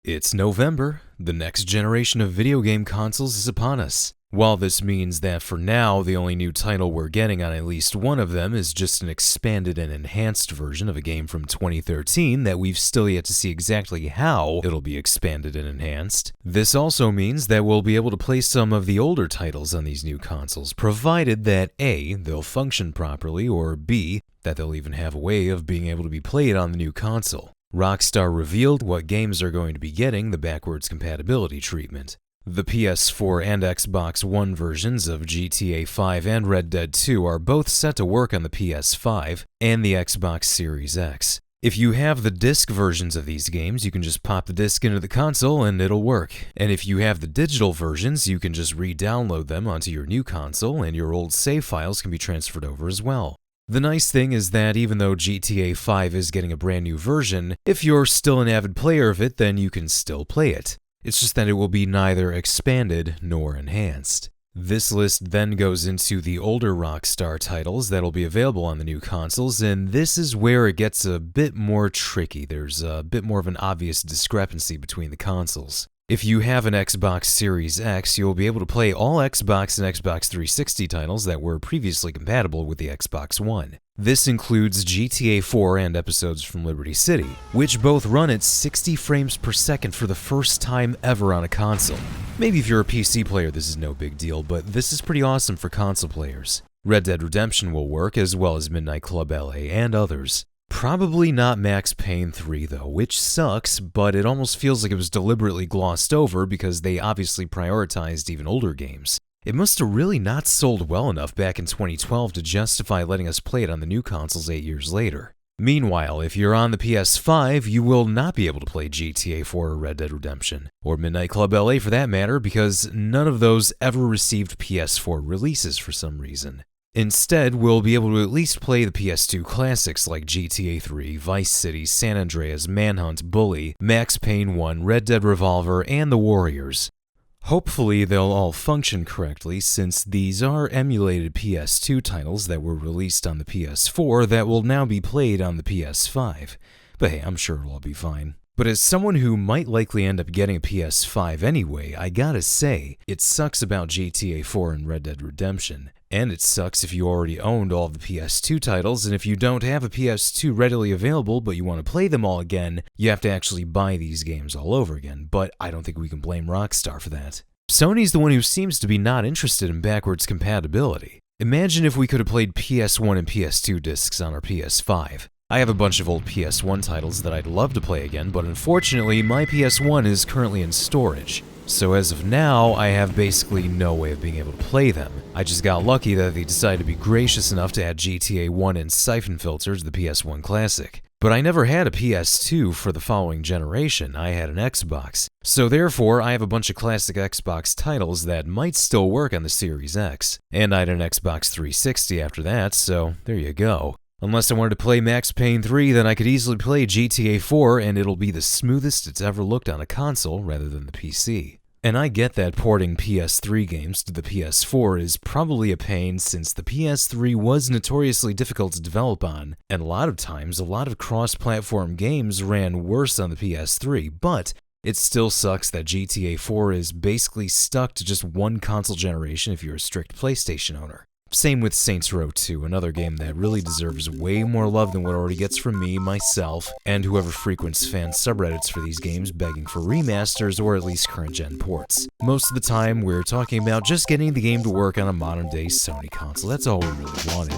It's November. The next generation of video game consoles is upon us. While this means that for now, the only new title we're getting on at least one of them is just an expanded and enhanced version of a game from 2013 that we've still yet to see exactly how it'll be expanded and enhanced. This also means that we'll be able to play some of the older titles on these new consoles, provided that A, they'll function properly, or B, that they'll even have a way of being able to be played on the new console. Rockstar revealed what games are going to be getting the backwards compatibility treatment. The PS4 and Xbox One versions of GTA 5 and Red Dead 2 are both set to work on the PS5 and the Xbox Series X. If you have the disc versions of these games, you can just pop the disc into the console and it'll work. And if you have the digital versions, you can just re-download them onto your new console and your old save files can be transferred over as well. The nice thing is that even though GTA 5 is getting a brand new version, if you're still an avid player of it, then you can still play it. It's just that it will be neither expanded nor enhanced. This list then goes into the older Rockstar titles that'll be available on the new consoles, and this is where it gets a bit more tricky. There's a bit more of an obvious discrepancy between the consoles. If you have an Xbox Series X, you'll be able to play all Xbox and Xbox 360 titles that were previously compatible with the Xbox One. This includes GTA 4 and episodes from Liberty City, which both run at 60 frames per second for the first time ever on a console. Maybe if you're a PC player this is no big deal, but this is pretty awesome for console players. Red Dead Redemption will work, as well as Midnight Club LA and others. Probably not Max Payne 3 though, which sucks, but it almost feels like it was deliberately glossed over because they obviously prioritized even older games. It must have really not sold well enough back in 2012 to justify letting us play it on the new consoles 8 years later. Meanwhile, if you're on the PS5, you will not be able to play GTA 4 or Red Dead Redemption, or Midnight Club LA for that matter, because none of those ever received PS4 releases for some reason. Instead, we'll be able to at least play the PS2 classics like GTA 3, Vice City, San Andreas, Manhunt, Bully, Max Payne 1, Red Dead Revolver, and The Warriors. Hopefully they'll all function correctly, since these are emulated PS2 titles that were released on the PS4 that will now be played on the PS5. But hey, I'm sure it'll all be fine. But as someone who might likely end up getting a PS5 anyway, I gotta say, it sucks about GTA 4 and Red Dead Redemption. And it sucks if you already owned all of the PS2 titles, and if you don't have a PS2 readily available but you want to play them all again, you have to actually buy these games all over again, but I don't think we can blame Rockstar for that. Sony's the one who seems to be not interested in backwards compatibility. Imagine if we could have played PS1 and PS2 discs on our PS5. I have a bunch of old PS1 titles that I'd love to play again, but unfortunately my PS1 is currently in storage. So as of now, I have basically no way of being able to play them. I just got lucky that they decided to be gracious enough to add GTA 1 and Siphon Filter to the PS1 Classic. But I never had a PS2 for the following generation, I had an Xbox. So therefore, I have a bunch of classic Xbox titles that might still work on the Series X. And I had an Xbox 360 after that, so there you go. Unless I wanted to play Max Payne 3, then I could easily play GTA 4 and it'll be the smoothest it's ever looked on a console rather than the PC. And I get that porting PS3 games to the PS4 is probably a pain since the PS3 was notoriously difficult to develop on, and a lot of times a lot of cross-platform games ran worse on the PS3, but it still sucks that GTA 4 is basically stuck to just one console generation if you're a strict PlayStation owner. Same with Saints Row 2, another game that really deserves way more love than what it already gets from me, myself, and whoever frequents fan subreddits for these games begging for remasters or at least current-gen ports. Most of the time, we're talking about just getting the game to work on a modern-day Sony console. That's all we really wanted.